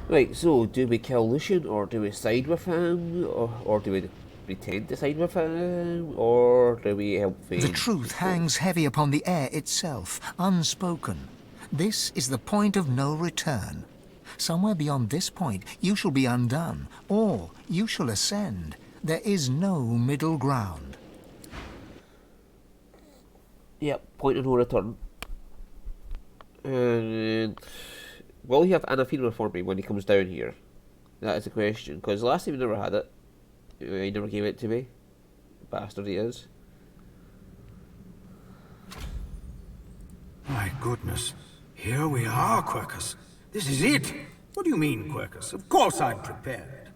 Right, so do we kill Lucian, or do we side with him, or do we pretend to side with him, or do we help The Fane truth just go? hangs heavy upon the air itself, unspoken. This is the point of no return. Somewhere beyond this point, you shall be undone, or you shall ascend. There is no middle ground. Yep, point of no return. And will he have anathema for me when he comes down here? That is the question, because last time he never had it. He never gave it to me. Bastard he is. My goodness. Here we are, Quercus. This is it. What do you mean, Quercus? Of course I'm prepared.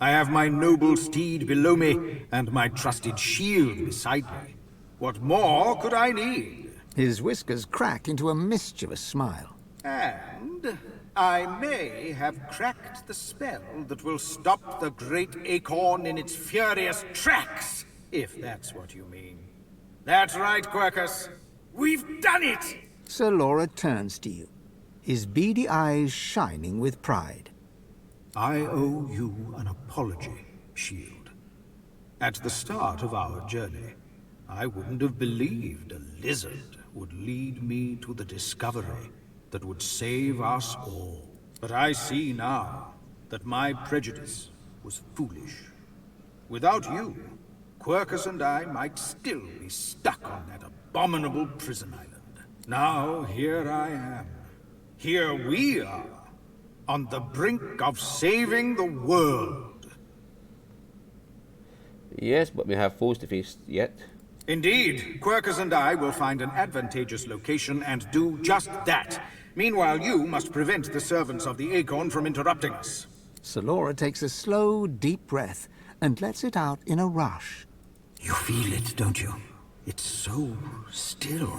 I have my noble steed below me, and my trusted shield beside me. What more could I need? His whiskers crack into a mischievous smile. And I may have cracked the spell that will stop the great acorn in its furious tracks, if that's what you mean. That's right, Quercus. We've done it! Sir Laura turns to you, his beady eyes shining with pride. I owe you an apology, Shield. At the start of our journey, I wouldn't have believed a lizard would lead me to the discovery that would save us all. But I see now that my prejudice was foolish. Without you, Quercus and I might still be stuck on that abominable prison island. Now here I am. Here we are, on the brink of saving the world. Yes, but we have foes to face yet. Indeed, Quercus and I will find an advantageous location and do just that. Meanwhile, you must prevent the servants of the Acorn from interrupting us. Sir Laura takes a slow, deep breath and lets it out in a rush. You feel it, don't you? It's so still.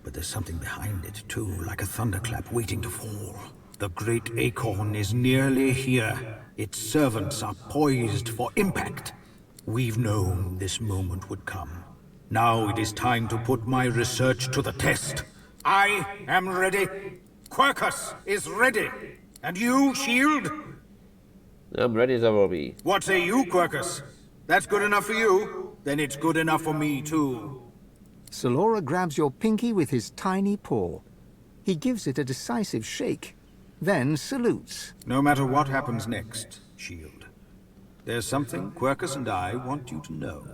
But there's something behind it, too, like a thunderclap waiting to fall. The great acorn is nearly here. Its servants are poised for impact. We've known this moment would come. Now it is time to put my research to the test. I am ready. Quercus is ready. And you, Shield? I'm ready as I will be. What say you, Quercus? That's good enough for you? Then it's good enough for me, too. Sir Laura grabs your pinky with his tiny paw. He gives it a decisive shake, then salutes. No matter what happens next, Shield, there's something Quercus and I want you to know.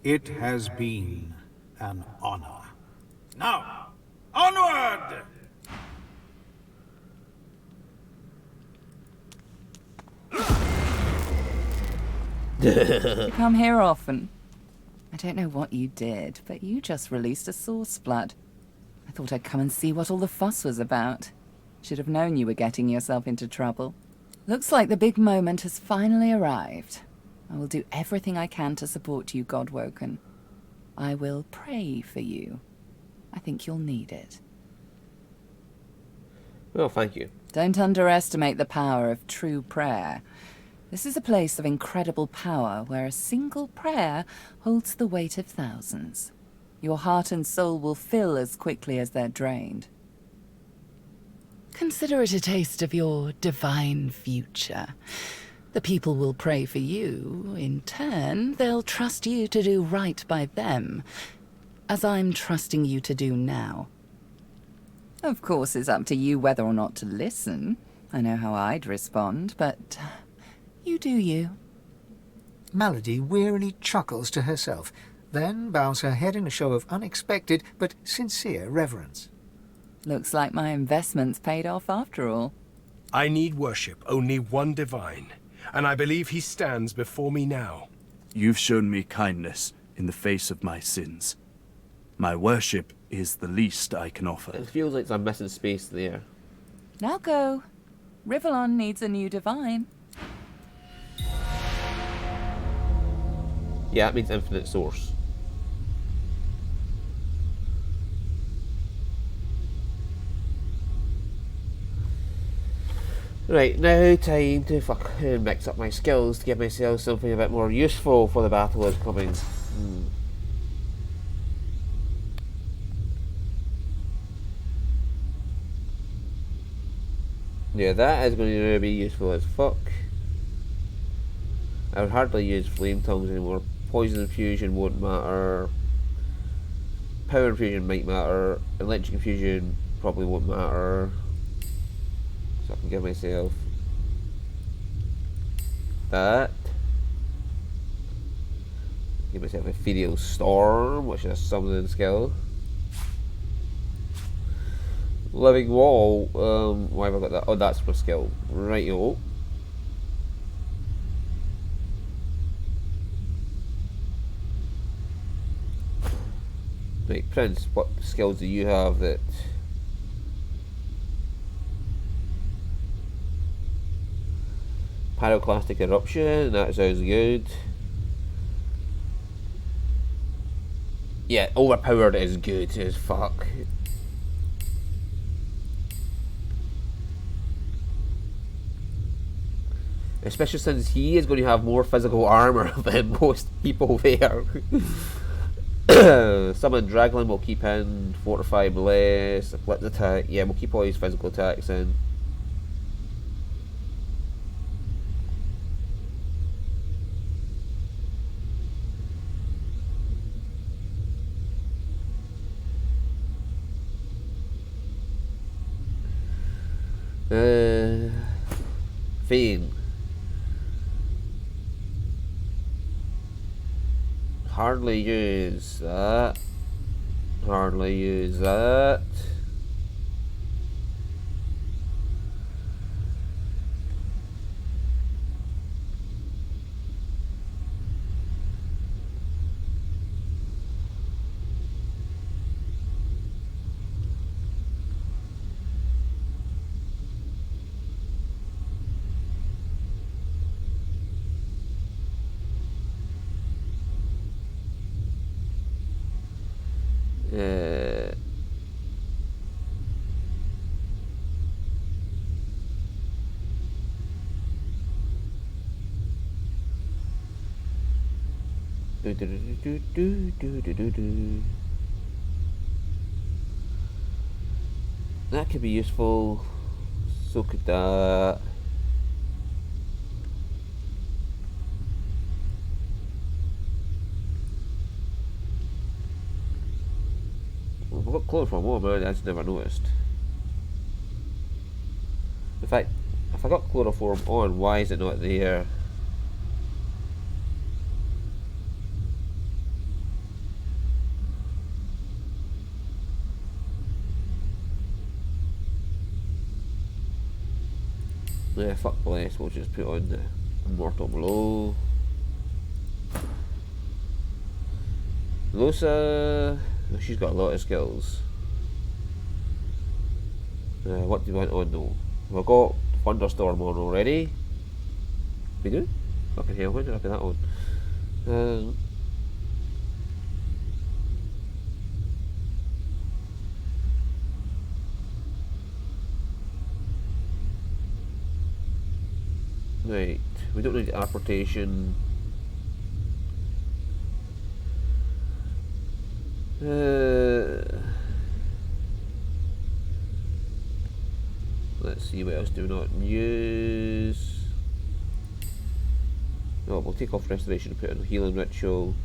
It has been an honor. Now, onward! You come here often. I don't know what you did, but you just released a source flood. I thought I'd come and see what all the fuss was about. Should have known you were getting yourself into trouble. Looks like the big moment has finally arrived. I will do everything I can to support you, Godwoken. I will pray for you. I think you'll need it. Well, thank you. Don't underestimate the power of true prayer. This is a place of incredible power where a single prayer holds the weight of thousands. Your heart and soul will fill as quickly as they're drained. Consider it a taste of your divine future. The people will pray for you. In turn, they'll trust you to do right by them, as I'm trusting you to do now. Of course, it's up to you whether or not to listen. I know how I'd respond, but you do you. Malady wearily chuckles to herself, then bows her head in a show of unexpected but sincere reverence. Looks like my investments paid off after all. I need worship only one divine, and I believe he stands before me now. You've shown me kindness in the face of my sins. My worship is the least I can offer. It feels like I'm missing space there. Now go. Rivellon needs a new divine. Yeah, that means infinite source. Right, now time to mix up my skills to give myself something a bit more useful for the battle that's coming. Yeah, that is going to be useful as fuck. I would hardly use flame tongues anymore. Poison infusion won't matter. Power infusion might matter. Electric infusion probably won't matter. So I can give myself that. Give myself Ethereal Storm, which is a summoning skill. Living Wall, why have I got that? Oh, that's my skill. Right-o. Right, Prince, what skills do you have that... Pyroclastic Eruption, that sounds good. Yeah, overpowered is good as fuck. Especially since he is going to have more physical armor than most people there. Summon Dragline will keep in, Fortify Bless, Blitz Attack. Yeah, we'll keep all his physical attacks in. Fane. Hardly use that. Hardly use that. That could be useful. So could that. Well, I've got chloroform. Oh man, I just never noticed. In fact, if I got chloroform on, why is it not there? Yeah, fuck Bless, we'll just put on the Mortal Blow. Losa, she's got a lot of skills. What do you want on though? We've got Thunderstorm on already. We do? Fucking hell, when did I put that on? Right, we don't need apportation. Let's see what else do we not use. Oh, we'll take off restoration and put in healing ritual.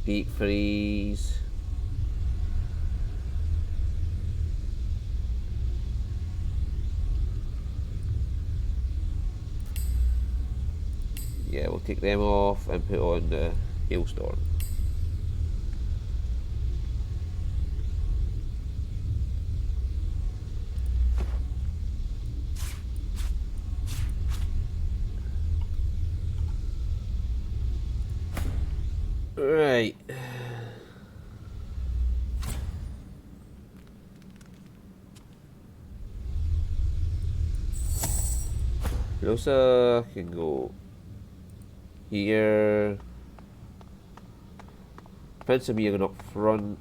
Deep freeze. Yeah, we'll take them off and put on the Hailstorm. Right. Rosa can go here. Prince and me are going up front.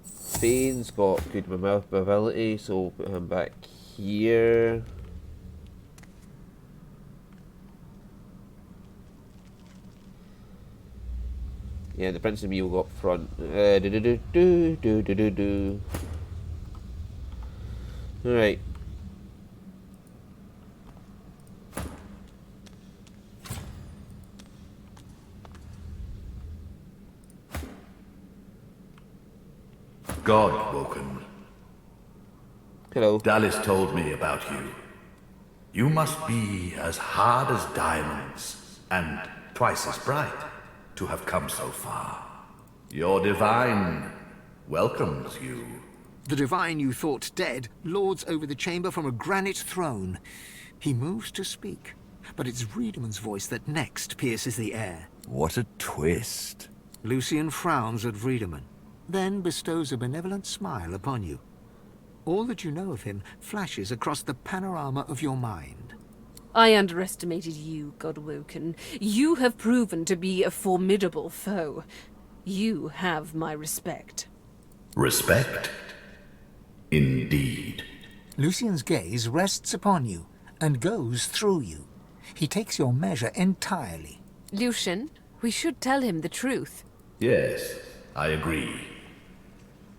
Fane's got good mobility, so we'll put him back here. Yeah, the Prince and me will go up front. Do. Alright. God woken. Hello. Dallas told me about you. You must be as hard as diamonds, and twice as bright, to have come so far. Your divine welcomes you. The divine you thought dead lords over the chamber from a granite throne. He moves to speak, but it's Wiedemann's voice that next pierces the air. What a twist. Lucian frowns at Wiedemann, then bestows a benevolent smile upon you. All that you know of him flashes across the panorama of your mind. I underestimated you, Godwoken. You have proven to be a formidable foe. You have my respect. Respect? Indeed. Lucian's gaze rests upon you and goes through you. He takes your measure entirely. Lucian, we should tell him the truth. Yes, I agree.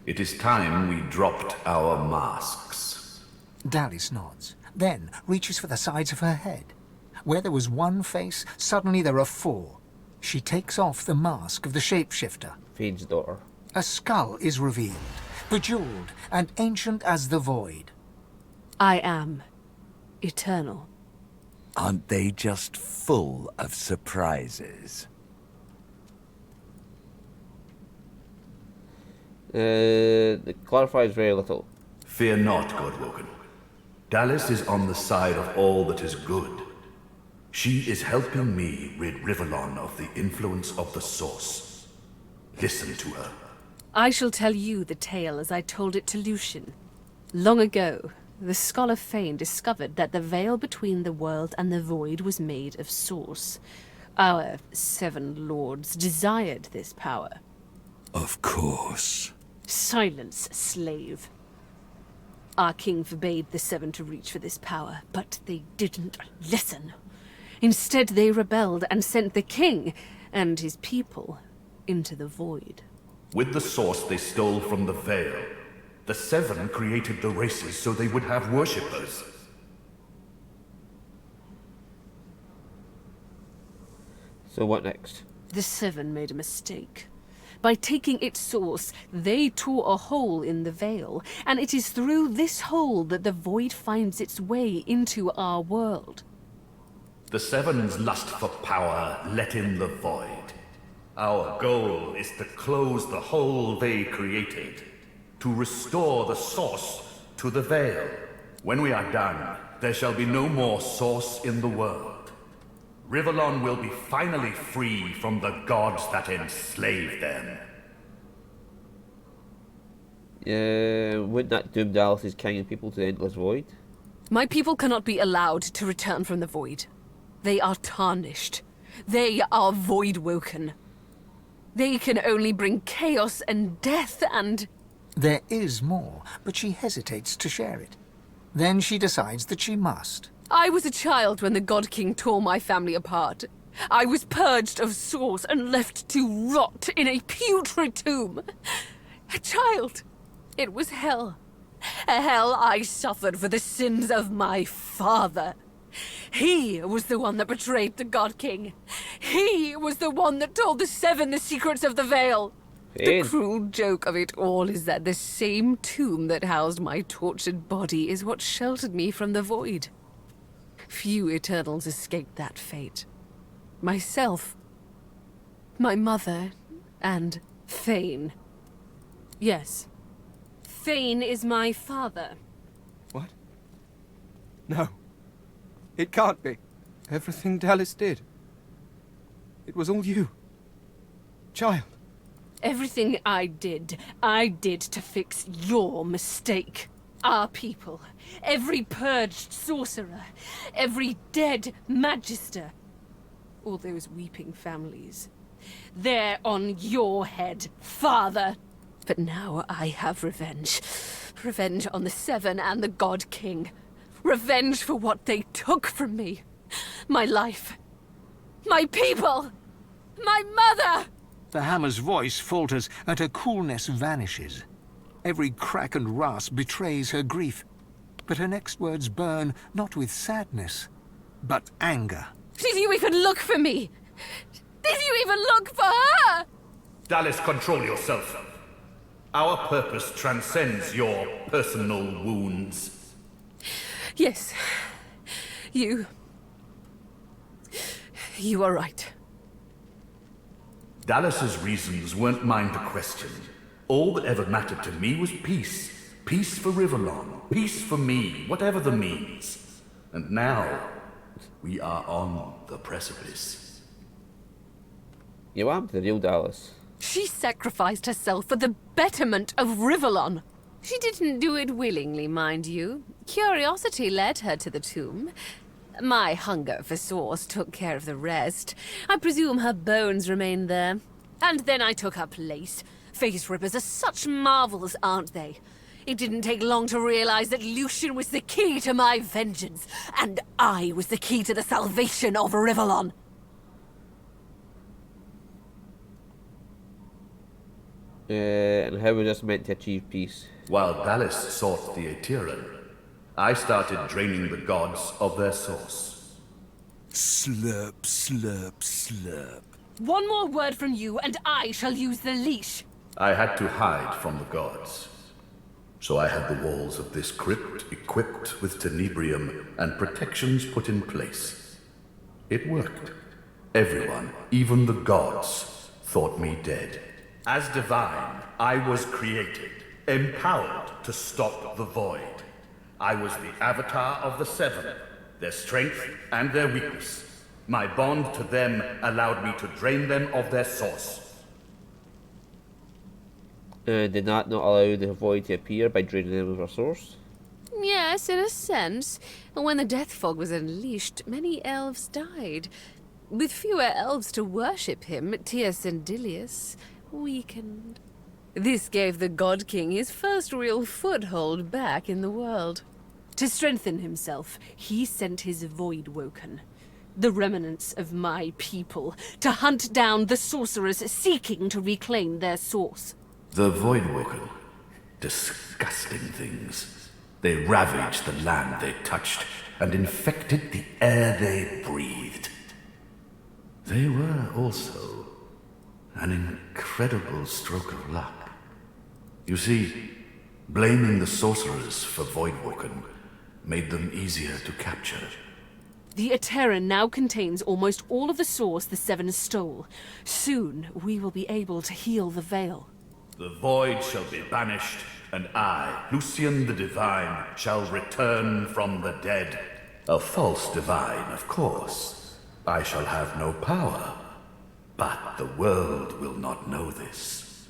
It is time we dropped our masks. Dallas nods, then reaches for the sides of her head. Where there was one face, suddenly there are four. She takes off the mask of the shapeshifter. Fiend's daughter. A skull is revealed, bejeweled and ancient as the void. I am eternal. Aren't they just full of surprises? It clarifies very little. Fear not, Godwoken. Dallas is on the side of all that is good. She is helping me rid Rivellon of the influence of the Source. Listen to her. I shall tell you the tale as I told it to Lucian. Long ago, the scholar Fane discovered that the veil between the world and the void was made of Source. Our 7 lords desired this power. Of course. Silence, slave. Our king forbade the 7 to reach for this power, but they didn't listen. Instead, they rebelled and sent the king and his people into the void. With the Source they stole from the Veil. The 7 created the races so they would have worshippers. So what next? The 7 made a mistake. By taking its source, they tore a hole in the veil, and it is through this hole that the void finds its way into our world. The 7's lust for power let in the void. Our goal is to close the hole they created, to restore the Source to the Veil. When we are done, there shall be no more Source in the world. Rivellon will be finally free from the gods that enslaved them. Wouldn't that doom Dallas's king and people to the endless void? My people cannot be allowed to return from the void. They are tarnished. They are void-woken. They can only bring chaos and death and... There is more, but she hesitates to share it. Then she decides that she must. I was a child when the God King tore my family apart. I was purged of Source and left to rot in a putrid tomb. A child. It was hell. A hell I suffered for the sins of my father. He was the one that betrayed the God King. He was the one that told the 7 the secrets of the Veil. The cruel joke of it all is that the same tomb that housed my tortured body is what sheltered me from the void. Few Eternals escaped that fate. Myself, my mother, and Fane. Yes, Fane is my father. What? No. It can't be. Everything Dallas did. It was all you. Child. Everything I did to fix your mistake. Our people, every purged sorcerer, every dead magister, all those weeping families. They're on your head, father. But now I have revenge. Revenge on the 7 and the God King. Revenge for what they took from me. My life. My people. My mother. The hammer's voice falters and her coolness vanishes. Every crack and rasp betrays her grief. But her next words burn not with sadness, but anger. Did you even look for me? Did you even look for her? Dallas, control yourself. Our purpose transcends your personal wounds. Yes. You are right. Dallas's reasons weren't mine to question. All that ever mattered to me was peace. Peace for Rivellon. Peace for me, whatever the means. And now, we are on the precipice. You am the real Dallas. She sacrificed herself for the betterment of Rivellon. She didn't do it willingly, mind you. Curiosity led her to the tomb. My hunger for source took care of the rest. I presume her bones remain there. And then I took her place. Face rippers are such marvels, aren't they? It didn't take long to realize that Lucian was the key to my vengeance, and I was the key to the salvation of Rivellon. And how was this meant to achieve peace? While Dallas sought the Aetheran, I started draining the gods of their source. Slurp, slurp, slurp. One more word from you, and I shall use the leash. I had to hide from the gods. So I had the walls of this crypt equipped with tenebrium and protections put in place. It worked. Everyone, even the gods, thought me dead. As divine, I was created, empowered to stop the void. I was the avatar of the Seven, their strength and their weakness. My bond to them allowed me to drain them of their source. Did that not allow the void to appear by draining them of their source? Yes, in a sense. When the death fog was unleashed, many elves died. With fewer elves to worship him, Tias and Dilius weakened. This gave the God King his first real foothold back in the world. To strengthen himself, he sent his Voidwoken, the remnants of my people, to hunt down the sorcerers seeking to reclaim their source. The Voidwoken. Disgusting things. They ravaged the land they touched and infected the air they breathed. They were also an incredible stroke of luck. You see, blaming the sorcerers for Voidwoken made them easier to capture. The Aetheran now contains almost all of the source the Seven stole. Soon, we will be able to heal the Veil. The void shall be banished, and I, Lucian the Divine, shall return from the dead. A false divine, of course. I shall have no power, but the world will not know this.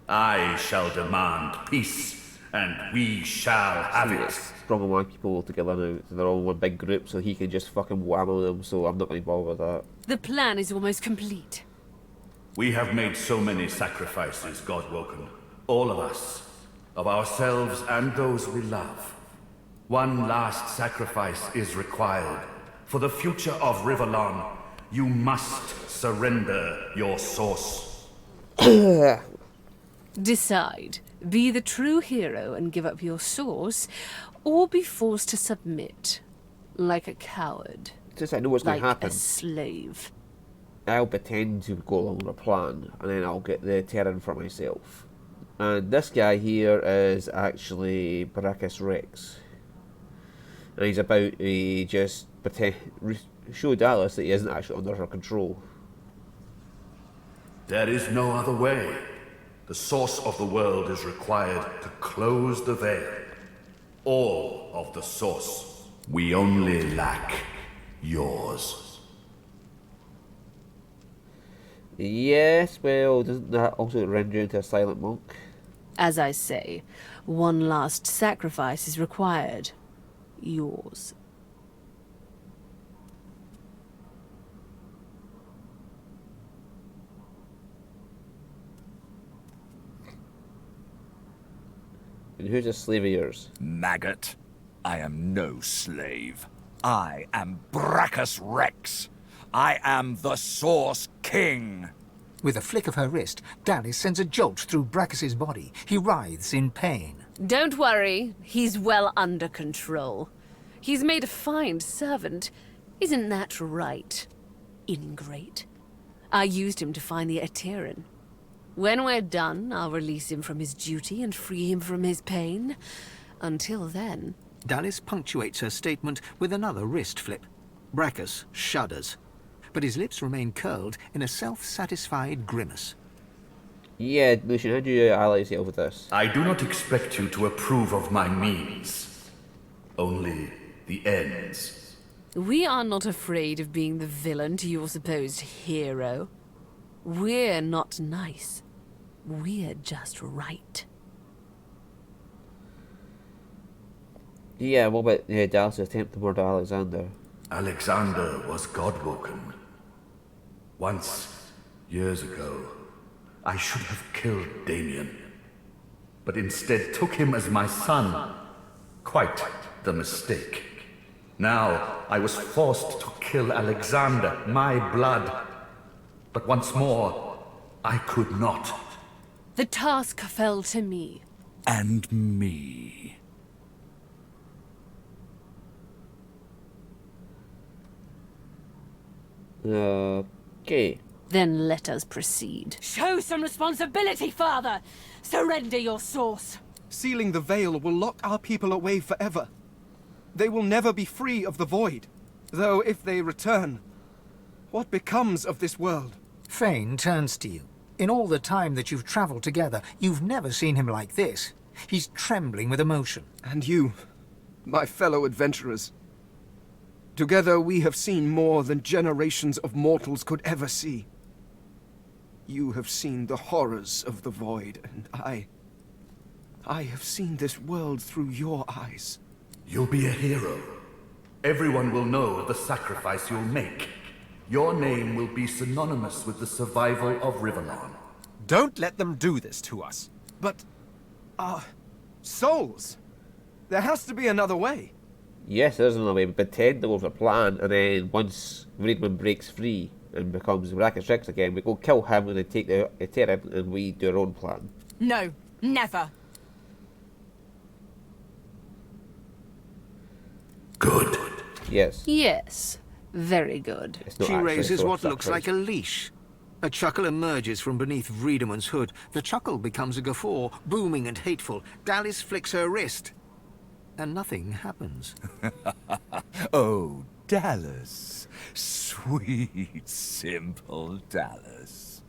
I shall demand peace, and we shall have it. Strong one people together now, so they're all one big group, so he can just fucking whammo them, so I'm not going to bother with that. The plan is almost complete. We have made so many sacrifices, Godwoken. All of us. Of ourselves and those we love. One last sacrifice is required. For the future of Rivellon, you must surrender your source. Decide. Be the true hero and give up your source, or be forced to submit. Like a coward. Since I know what's going to happen, Like a slave. I'll pretend to go along with a plan, and then I'll get the Terran for myself. And this guy here is actually Baracus Rex. And he's about to just pretend, show Dallas that he isn't actually under her control. There is no other way. The source of the world is required to close the veil. All of the source. We only lack yours. Yes, well, doesn't that also render you into a silent monk? As I say, one last sacrifice is required. Yours. And who's a slave of yours? Maggot, I am no slave. I am Brachus Rex. I am the Source King. With a flick of her wrist, Dallis sends a jolt through Brachus's body. He writhes in pain. Don't worry, he's well under control. He's made a fine servant. Isn't that right, ingrate? I used him to find the Aeterin. When we're done, I'll release him from his duty and free him from his pain. Until then... Dallis punctuates her statement with another wrist flip. Brachus shudders, but his lips remain curled in a self-satisfied grimace. Yeah, Lucian, how do you ally yourself with this? I do not expect you to approve of my means. Only the ends. We are not afraid of being the villain to your supposed hero. We're not nice. We're just right. Yeah, what about Dallas' attempt to murder Alexander? Alexander was godwoken. Once, years ago, I should have killed Damien, but instead took him as my son. Quite the mistake. Now, I was forced to kill Alexander, my blood. But once more, I could not. The task fell to me. And me. Okay. Then let us proceed. Show some responsibility, Father! Surrender your source! Sealing the veil will lock our people away forever. They will never be free of the void. Though if they return, what becomes of this world? Fane turns to you. In all the time that you've traveled together, you've never seen him like this. He's trembling with emotion. And you, my fellow adventurers. Together we have seen more than generations of mortals could ever see. You have seen the horrors of the void, and I have seen this world through your eyes. You'll be a hero. Everyone will know of the sacrifice you'll make. Your name will be synonymous with the survival of Rivellon. Don't let them do this to us. But our souls. There has to be another way. Yes, there's another way. We pretend there was a plan, and then once Friedman breaks free and becomes Brachus Rex again, we go kill him and then take the Aeterin, and we do our own plan. No, never. Good. Yes. Yes, very good. It's not She actually raises sword what looks like a sacrifice. leash. A chuckle emerges from beneath Wiedemann's hood. The chuckle becomes a guffaw, booming and hateful. Dallis flicks her wrist. And nothing happens. Oh, Dallas. Sweet, simple Dallas.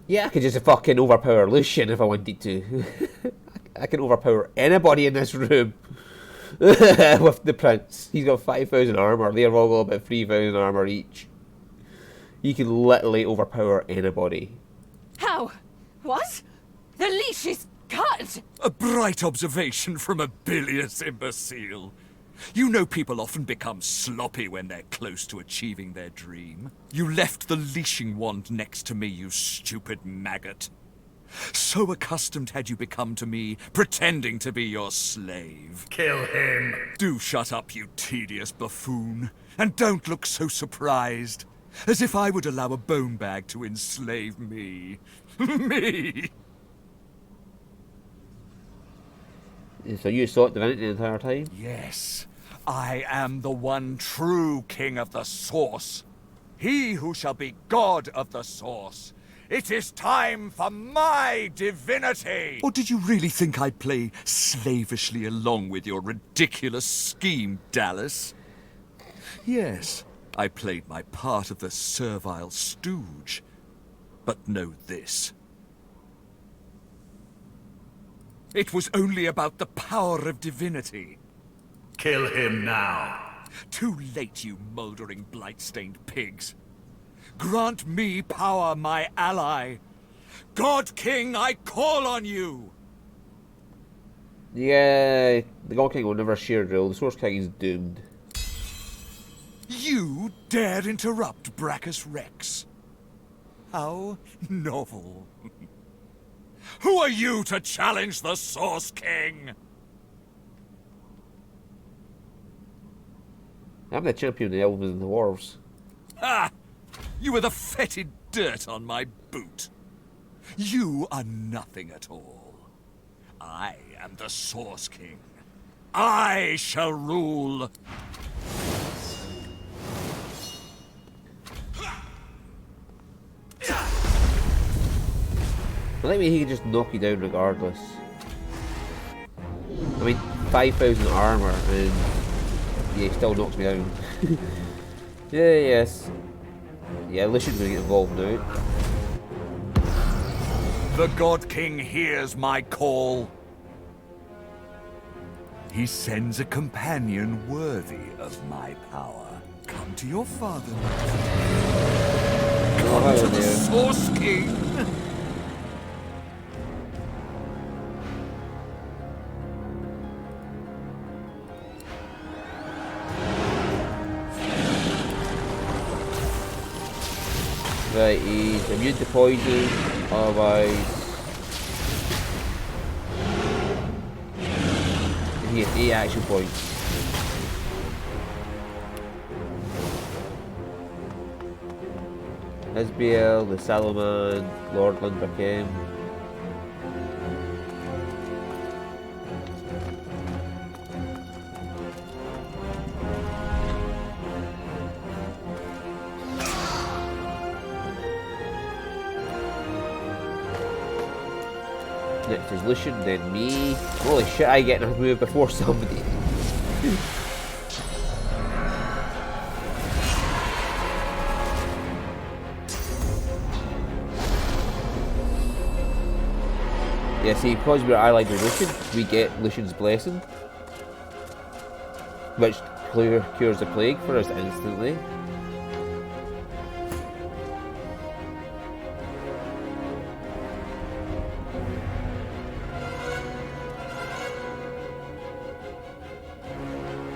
Yeah, I could just fucking overpower Lucian if I wanted to. I can overpower anybody in this room with the prince. He's got 5,000 armor. They've all got about 3,000 armor each. You can literally overpower anybody. How? What? The leash is cut! A bright observation from a bilious imbecile. You know people often become sloppy when they're close to achieving their dream. You left the leashing wand next to me, you stupid maggot. So accustomed had you become to me, pretending to be your slave. Kill him. Do shut up, you tedious buffoon. And don't look so surprised. As if I would allow a bone bag to enslave me. Me! So you sought Divinity the entire time? Yes, I am the one true king of the Source. He who shall be God of the Source. It is time for my divinity! Or did you really think I'd play slavishly along with your ridiculous scheme, Dallas? Yes, I played my part of the servile stooge. But know this. It was only about the power of divinity. Kill him now. Too late, you mouldering, blight-stained pigs. Grant me power, my ally. God King, I call on you! Yeah, the God King will never share drill. The Source King is doomed. You dare interrupt Brachus Rex? How novel. Who are you to challenge the Source King? I'm the champion of the elves and the dwarves. Ha! You are the fetid dirt on my boot. You are nothing at all. I am the Source King. I shall rule. I think he can just knock you down regardless. I mean, 5,000 armor and yeah, he still knocks me down. Yes. Yeah, Lucian's gonna get involved now. The God King hears my call. He sends a companion worthy of my power. Come to your father. Come to the Source King. Right, he's immune to poison, otherwise he has 8 action points. Isbiel, the Salaman, Lord Lindrakim. Next is Lucian, then me. Holy shit, I get enough move before somebody. Yeah, see, because we're allied with Lucian, we get Lucian's blessing, which cures the plague for us instantly.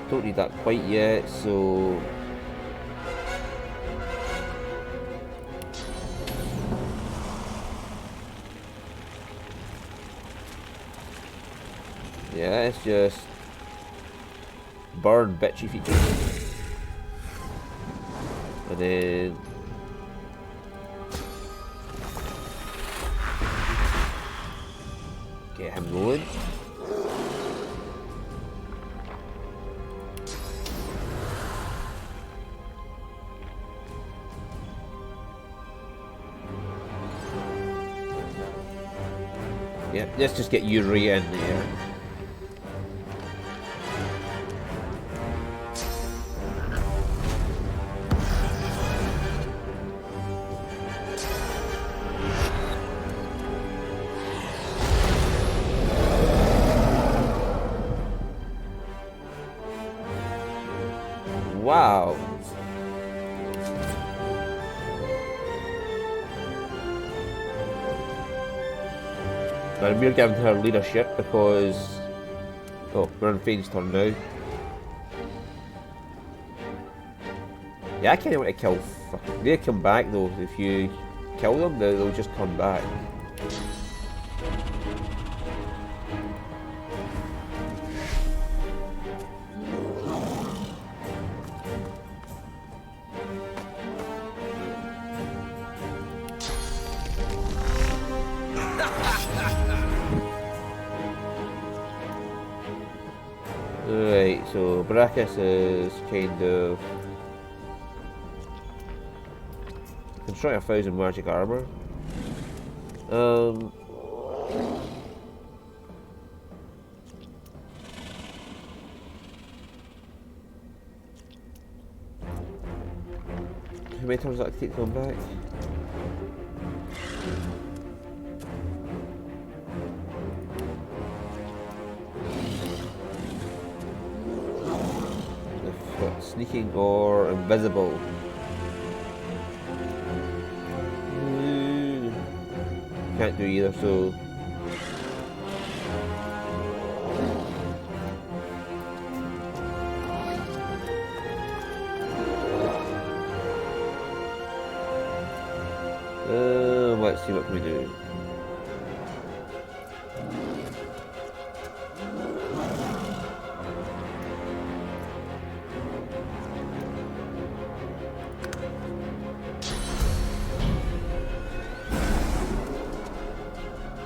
Don't need that quite yet, so yeah, it's just burn bitch if you can, and then get him rolling. Yeah, let's just get Urea in there. Wow. But we're giving her leadership because... Oh, we're on Fane's turn now. Yeah, I kind of want to kill... They come back though. If you kill them, they'll just come back. Right, so Brachus is kind of... Construct 1,000 magic armor. How many times does that take to come back? Sneaking or invisible? Can't do either, so... Let's see what can we do.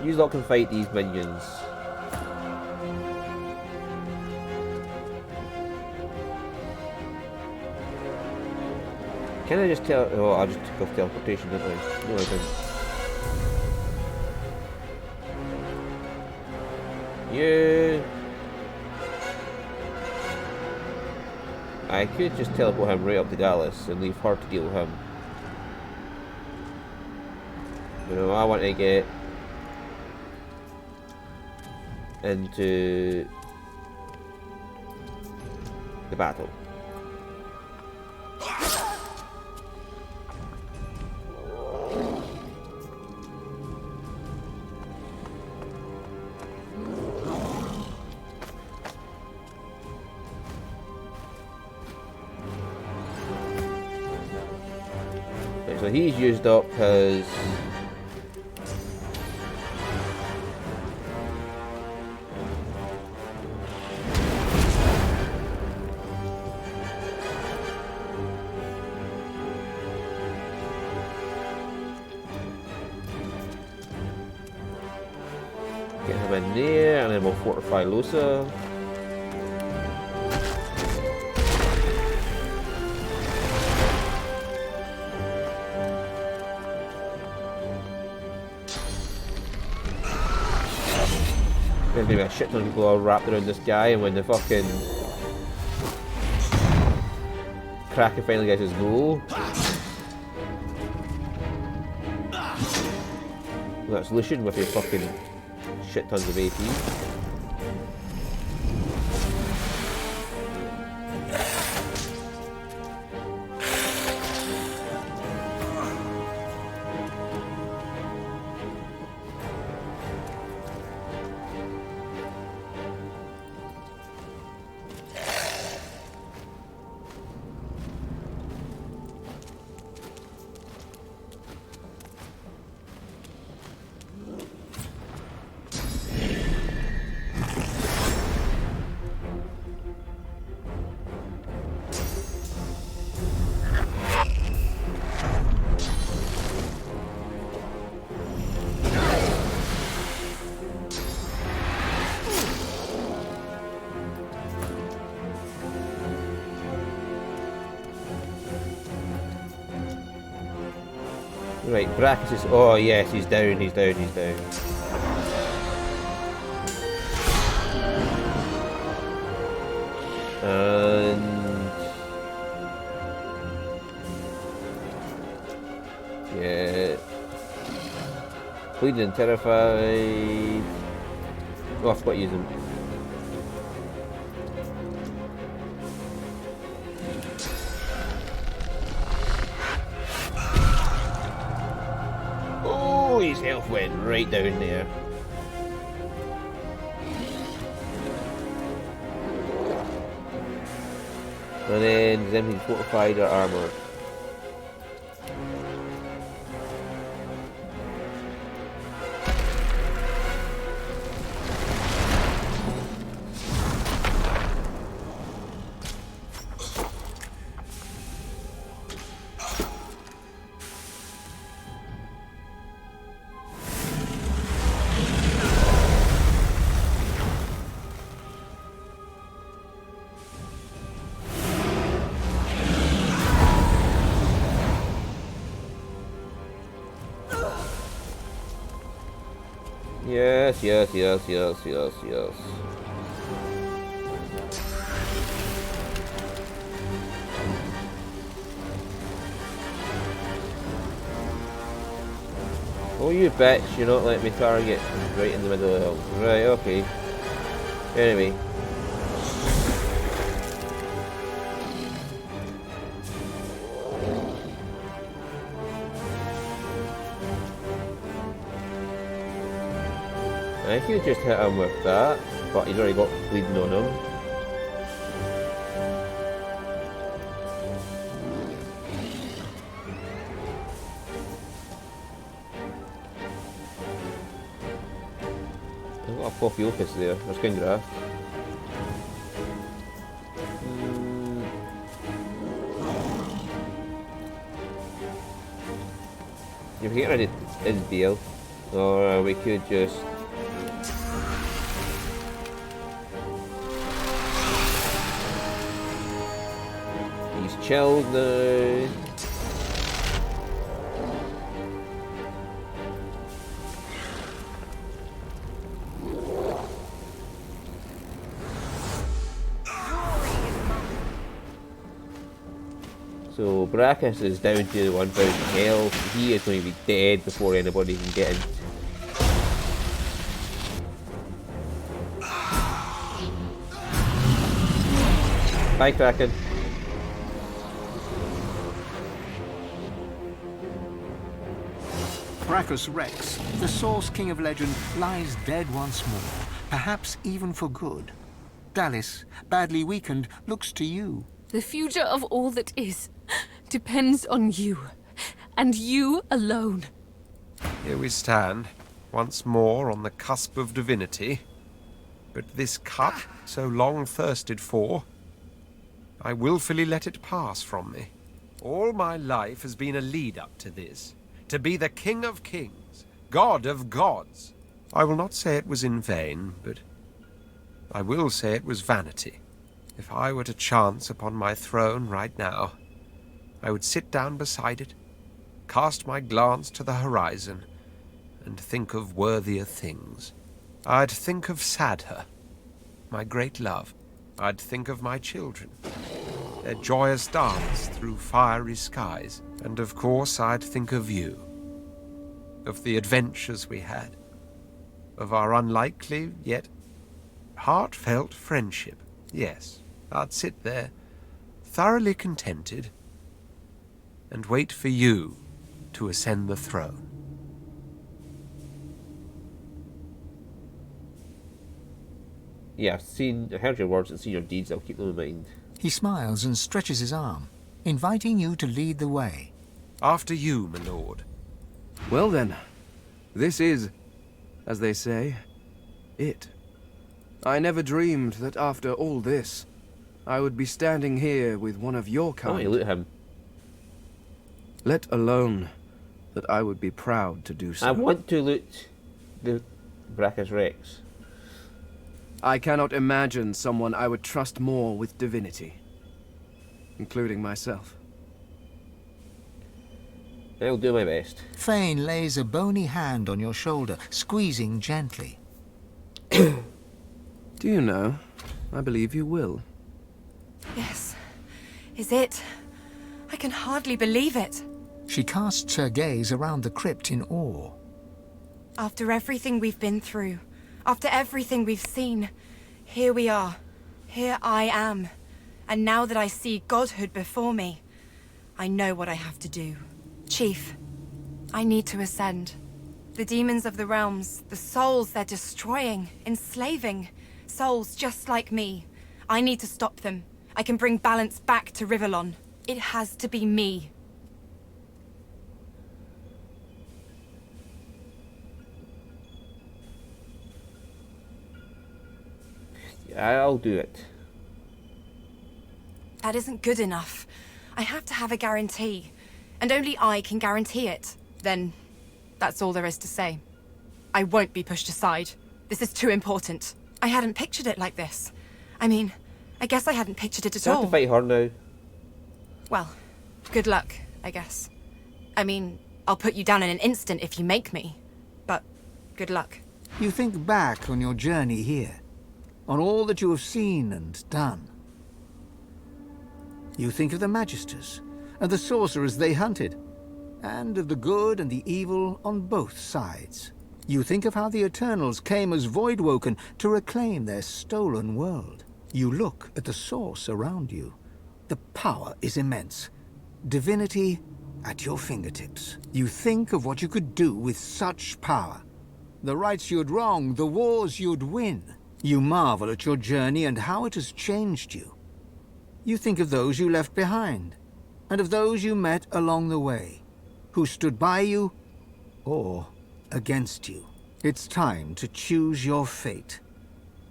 You lot can fight these minions. Can I just tell? Oh, I just took off teleportation, didn't I? No, I didn't. Yeah. I could just teleport him right up to Gallus and leave her to deal with him. You know, I want to get into the battle. Right, so he's used up his get him in there, and then we'll fortify Lusa. There's maybe a shit ton of people all wrapped around this guy, and when the fucking Kraken finally gets his goal. Well, that's Lucian with your fucking shit tons of AP. Right, Brachus is... Oh yes, he's down, he's down, he's down. And... yeah... Bleeding and terrified... Oh, I forgot to use him. His health went right down there. And then Divinity fortified or armored. Yes, yes, yes, yes, yes, yes. Oh, you bitch, you're not letting me target right in the middle of the hill. Right, okay. Anyway. I could just hit him with that, but he's already got bleeding on him. I've got a Pophiokus there, there's Kingrath. You're getting ready to deal. Or we could just... He's chilled now. So Brachus is down to 1,000 health. He is going to be dead before anybody can get in. Bye, Kraken. Brachus Rex, the Source King of Legend, lies dead once more, perhaps even for good. Dallis, badly weakened, looks to you. The future of all that is depends on you, and you alone. Here we stand, once more on the cusp of divinity. But this cup, so long thirsted for, I willfully let it pass from me. All my life has been a lead-up to this. To be the King of Kings, God of Gods. I will not say it was in vain, but I will say it was vanity. If I were to chance upon my throne right now, I would sit down beside it, cast my glance to the horizon, and think of worthier things. I'd think of Sadher, my great love. I'd think of my children, their joyous dance through fiery skies. And of course I'd think of you, of the adventures we had, of our unlikely yet heartfelt friendship. Yes, I'd sit there, thoroughly contented, and wait for you to ascend the throne. Yeah, I heard your words and seen your deeds. I'll keep them in mind. He smiles and stretches his arm, inviting you to lead the way. After you, my lord. Well then, this is, as they say, it. I never dreamed that after all this, I would be standing here with one of your kind. Oh, you look at him. Let alone that I would be proud to do so. I want to loot the Brachus Rex. I cannot imagine someone I would trust more with divinity, including myself. I'll do my best. Fane lays a bony hand on your shoulder, squeezing gently. Do you know, I believe you will. Yes. Is it? I can hardly believe it. She casts her gaze around the crypt in awe. After everything we've been through, after everything we've seen, here we are. Here I am. And now that I see godhood before me, I know what I have to do. Chief, I need to ascend. The demons of the realms, the souls they're destroying, enslaving, souls just like me. I need to stop them. I can bring balance back to Rivellon. It has to be me. I'll do it. That isn't good enough. I have to have a guarantee. And only I can guarantee it. Then, that's all there is to say. I won't be pushed aside. This is too important. I hadn't pictured it like this. I mean, I guess I hadn't pictured it at You all. have to fight her now. Well, good luck, I guess. I mean, I'll put you down in an instant if you make me. But, good luck. You think back on your journey here, on all that you have seen and done. You think of the Magisters, and the sorcerers they hunted, and of the good and the evil on both sides. You think of how the Eternals came as Voidwoken to reclaim their stolen world. You look at the source around you. The power is immense. Divinity at your fingertips. You think of what you could do with such power. The rights you'd wrong, the wars you'd win. You marvel at your journey and how it has changed you. You think of those you left behind, and of those you met along the way, who stood by you or against you. It's time to choose your fate,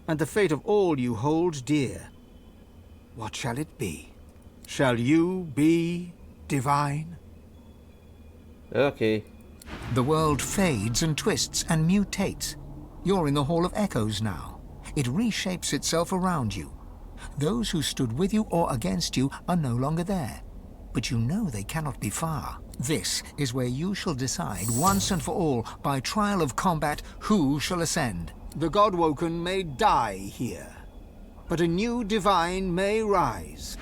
and the fate of all you hold dear. What shall it be? Shall you be divine? Okay. The world fades and twists and mutates. You're in the Hall of Echoes now. It reshapes itself around you. Those who stood with you or against you are no longer there. But you know they cannot be far. This is where you shall decide once and for all, by trial of combat, who shall ascend. The Godwoken may die here, but a new divine may rise.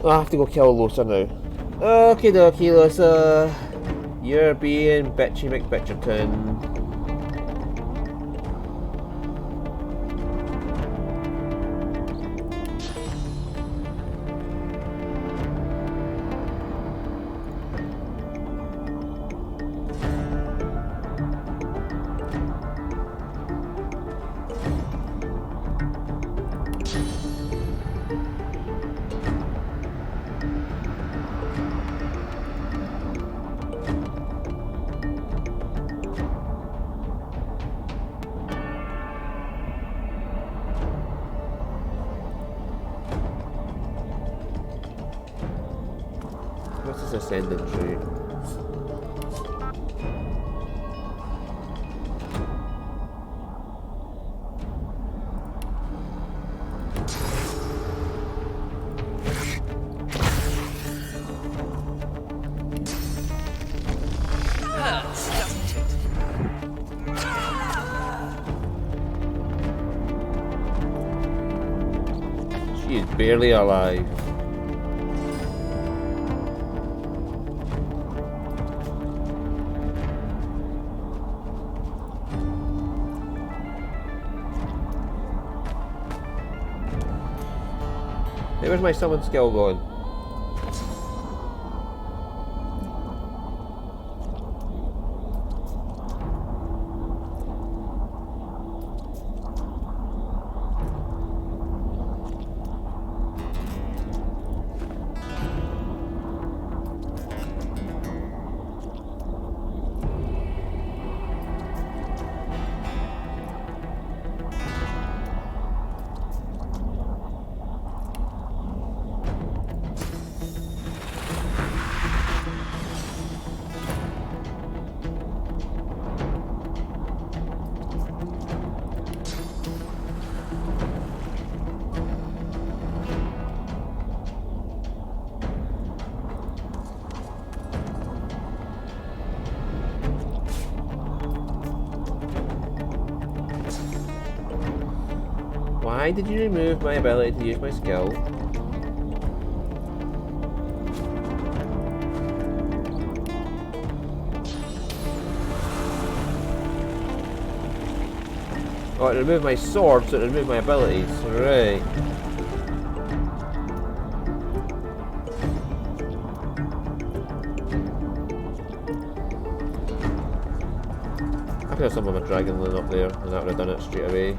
I have to go kill Lothar now. Okie dokie, Lothar. You're being bitchy McBitcherton. What's this ascending tree? She is barely alive. Hey, where's my summon skill going? Why did you remove my ability to use my skill? Oh, it removed my sword, so it removed my abilities. Right. I could have summoned a dragon line up there, and that would have done it straight away.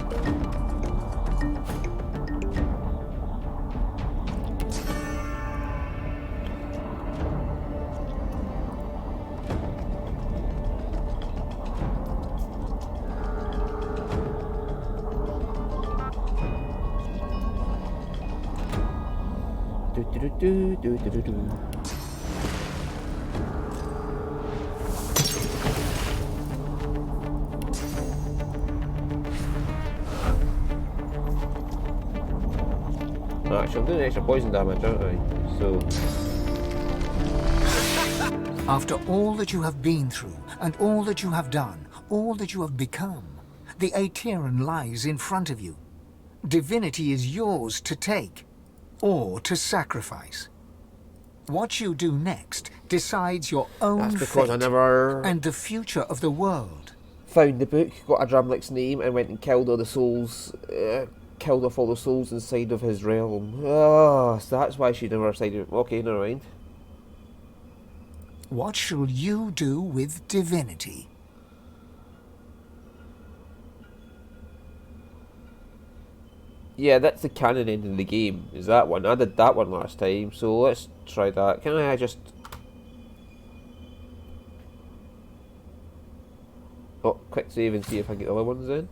Actually, I'm doing extra poison damage, aren't I? So. After all that you have been through, and all that you have done, all that you have become, the Aetheran lies in front of you. Divinity is yours to take, or to sacrifice. What you do next decides your own That's because fate I never and the future of the world. found the book, got Adramlic's name, and went and killed all the souls, killed off all the souls inside of his realm. Oh, so that's why she never decided. Okay, never mind. What shall you do with divinity? Yeah, that's the canon end of the game, is that one. I did that one last time, so let's try that. Can I just... Oh, quick save and see if I get the other ones in.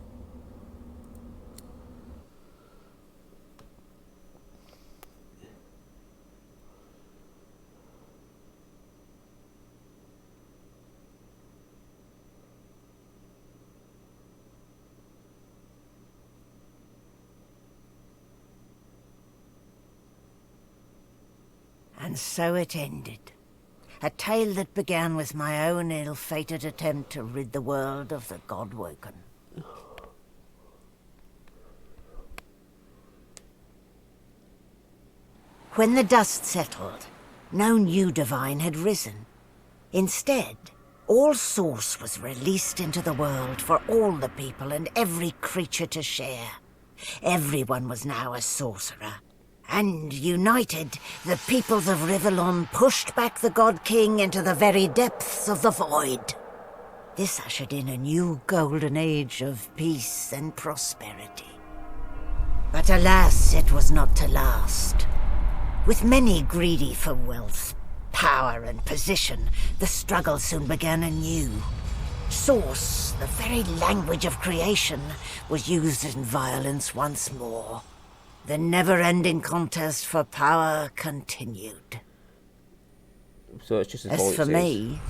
And so it ended. A tale that began with my own ill-fated attempt to rid the world of the Godwoken. When the dust settled, no new divine had risen. Instead, all source was released into the world for all the people and every creature to share. Everyone was now a sorcerer. And united, the peoples of Rivellon pushed back the God King into the very depths of the void. This ushered in a new golden age of peace and prosperity. But alas, it was not to last. With many greedy for wealth, power and position, the struggle soon began anew. Source, the very language of creation, was used in violence once more. The never-ending contest for power continued. So it's just as for me,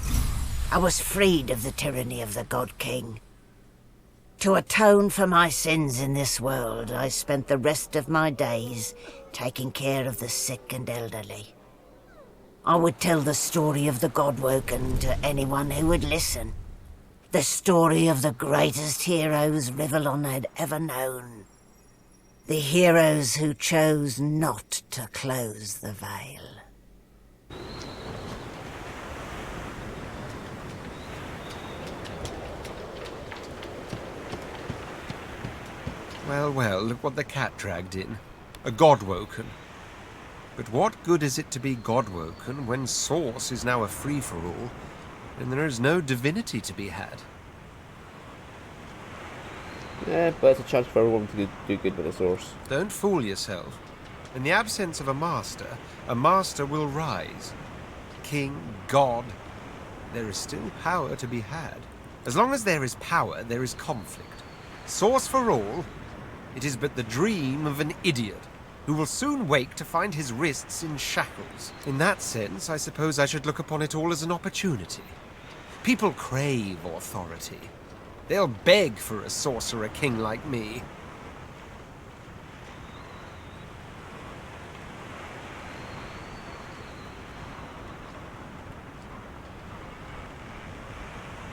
I was freed of the tyranny of the God King. To atone for my sins in this world, I spent the rest of my days taking care of the sick and elderly. I would tell the story of the Godwoken to anyone who would listen. The story of the greatest heroes Rivellon had ever known. The heroes who chose not to close the veil. Well, well, look what the cat dragged in. A Godwoken. But what good is it to be Godwoken when Source is now a free-for-all, and there is no divinity to be had? Yeah, but it's a chance for everyone to do good with the Source. Don't fool yourself. In the absence of a master will rise. King, God, there is still power to be had. As long as there is power, there is conflict. Source for all, it is but the dream of an idiot, who will soon wake to find his wrists in shackles. In that sense, I suppose I should look upon it all as an opportunity. People crave authority. They'll beg for a sorcerer king like me.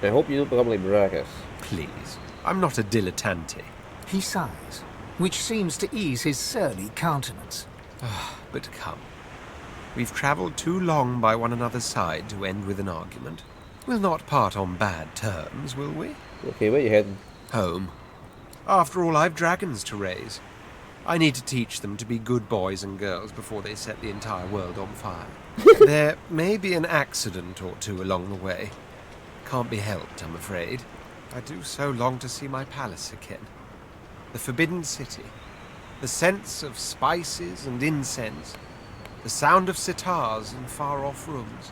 I hope you don't become like Maracas. Please, I'm not a dilettante. He sighs, which seems to ease his surly countenance. But come. We've travelled too long by one another's side to end with an argument. We'll not part on bad terms, will we? Okay, where are you heading? Home. After all, I've dragons to raise. I need to teach them to be good boys and girls before they set the entire world on fire. There may be an accident or two along the way. Can't be helped, I'm afraid. I do so long to see my palace again. The Forbidden City. The sense of spices and incense. The sound of sitars in far-off rooms.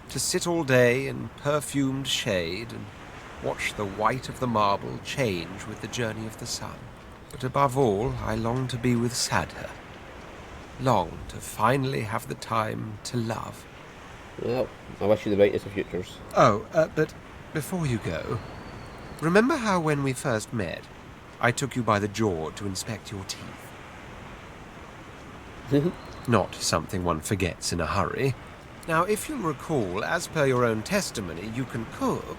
To sit all day in perfumed shade and watch the white of the marble change with the journey of the sun. But above all, I long to be with Sadher. Long to finally have the time to love. Well, I wish you the brightest of futures. Oh, but before you go, remember how when we first met, I took you by the jaw to inspect your teeth? Not something one forgets in a hurry. Now, if you'll recall, as per your own testimony, you can cook,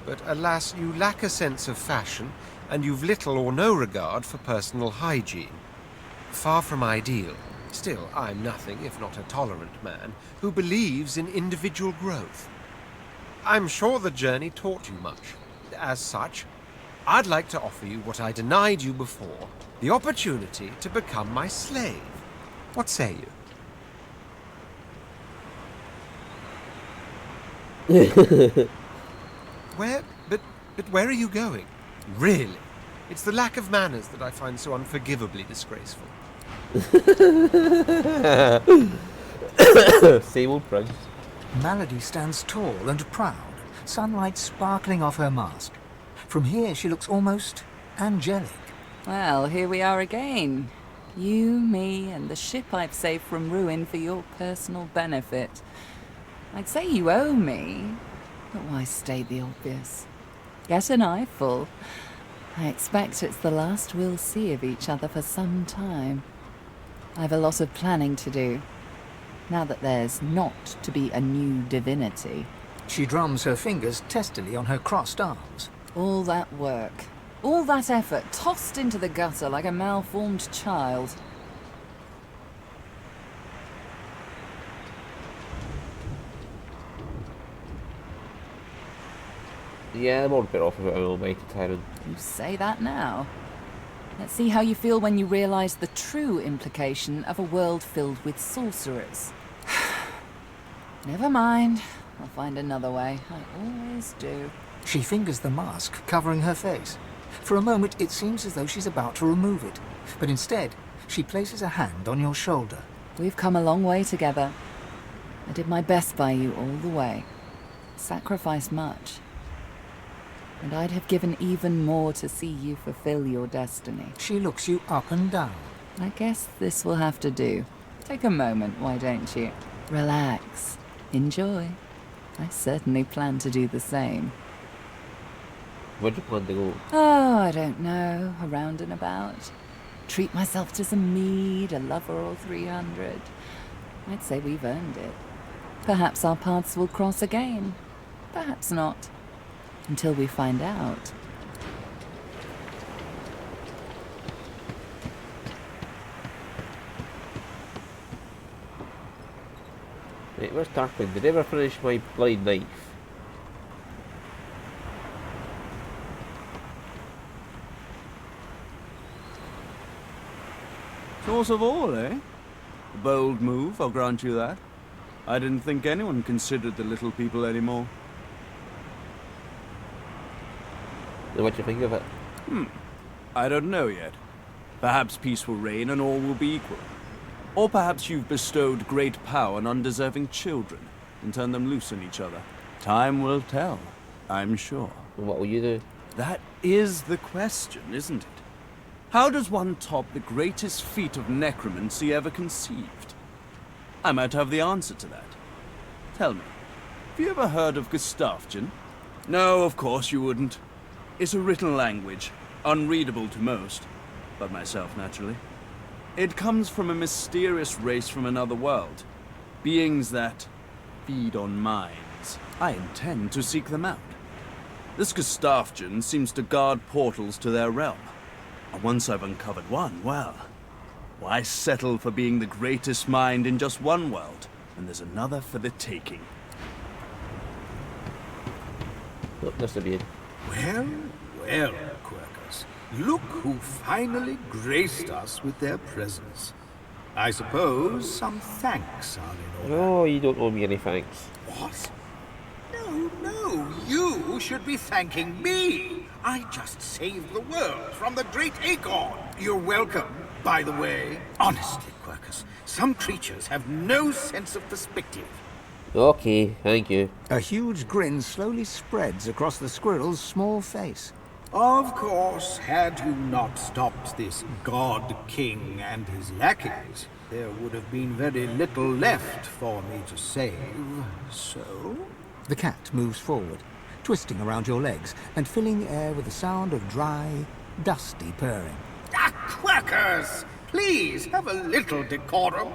but alas, you lack a sense of fashion, and you've little or no regard for personal hygiene. Far from ideal, still, I'm nothing if not a tolerant man who believes in individual growth. I'm sure the journey taught you much. As such, I'd like to offer you what I denied you before, the opportunity to become my slave. What say you? But where are you going? Really? It's the lack of manners that I find so unforgivably disgraceful. Same old prince. Malady stands tall and proud, sunlight sparkling off her mask. From here she looks almost angelic. Well, here we are again. You, me, and the ship I've saved from ruin for your personal benefit. I'd say you owe me, but why state the obvious? Get an eyeful. I expect it's the last we'll see of each other for some time. I've a lot of planning to do. Now that there's not to be a new divinity. She drums her fingers testily on her crossed arms. All that work, all that effort, tossed into the gutter like a malformed child. Yeah, I'm all a bit off of it, Almighty Tyrant. You say that now. Let's see how you feel when you realize the true implication of a world filled with sorcerers. Never mind. I'll find another way. I always do. She fingers the mask covering her face. For a moment, it seems as though she's about to remove it. But instead, she places a hand on your shoulder. We've come a long way together. I did my best by you all the way. Sacrificed much. And I'd have given even more to see you fulfill your destiny. She looks you up and down. I guess this will have to do. Take a moment, why don't you? Relax. Enjoy. I certainly plan to do the same. Where'd you plan to go? Oh, I don't know. Around and about. Treat myself to some mead, a lover or 300. I'd say we've earned it. Perhaps our paths will cross again. Perhaps not. Until we find out. Wait, where's Tarquin? Did I ever finish my bloody knife? Source of all, eh? A bold move, I'll grant you that. I didn't think anyone considered the little people anymore. What do you think of it? I don't know yet. Perhaps peace will reign and all will be equal. Or perhaps you've bestowed great power on undeserving children and turned them loose on each other. Time will tell, I'm sure. And what will you do? That is the question, isn't it? How does one top the greatest feat of necromancy ever conceived? I might have the answer to that. Tell me, have you ever heard of Gustafsson? No, of course you wouldn't. It's a written language, unreadable to most, but myself naturally. It comes from a mysterious race from another world, beings that feed on minds. I intend to seek them out. This Gustafsson seems to guard portals to their realm. And once I've uncovered one, well, why settle for being the greatest mind in just one world, when there's another for the taking? Look, that's the beard. Well, well, Quercus. Look who finally graced us with their presence. I suppose some thanks are in order. No, you don't owe me any thanks. What? No, you should be thanking me. I just saved the world from the great acorn. You're welcome, by the way. Honestly, Quercus, some creatures have no sense of perspective. Okay, thank you. A huge grin slowly spreads across the squirrel's small face. Of course, had you not stopped this God King and his lackeys, there would have been very little left for me to save, so... The cat moves forward, twisting around your legs and filling the air with the sound of dry, dusty purring. Ah, Quackers! Please, have a little decorum.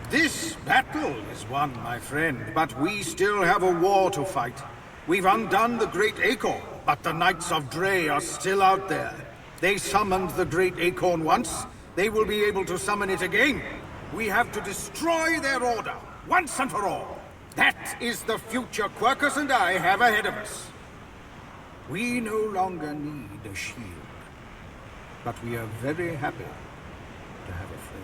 This battle is won, my friend, but we still have a war to fight. We've undone the Great Acorn, but the Knights of Dre are still out there. They summoned the Great Acorn once. They will be able to summon it again. We have to destroy their order, once and for all. That is the future Quercus and I have ahead of us. We no longer need a shield, but we are very happy to have a friend.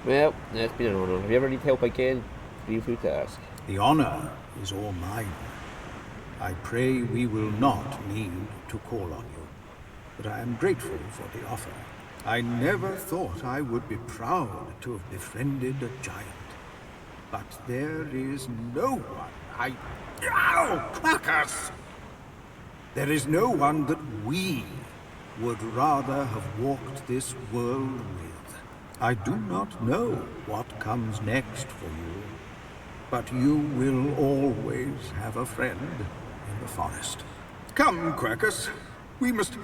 Well, it's been an honor. If you ever need help again, feel free to ask. The honor is all mine. I pray we will not need to call on you, but I am grateful for the offer. I never thought I would be proud to have befriended a giant. But there is no one Ow! Crackers! There is no one that we would rather have walked this world with. I do not know what comes next for you, but you will always have a friend in the forest. Come, Quercus. We must...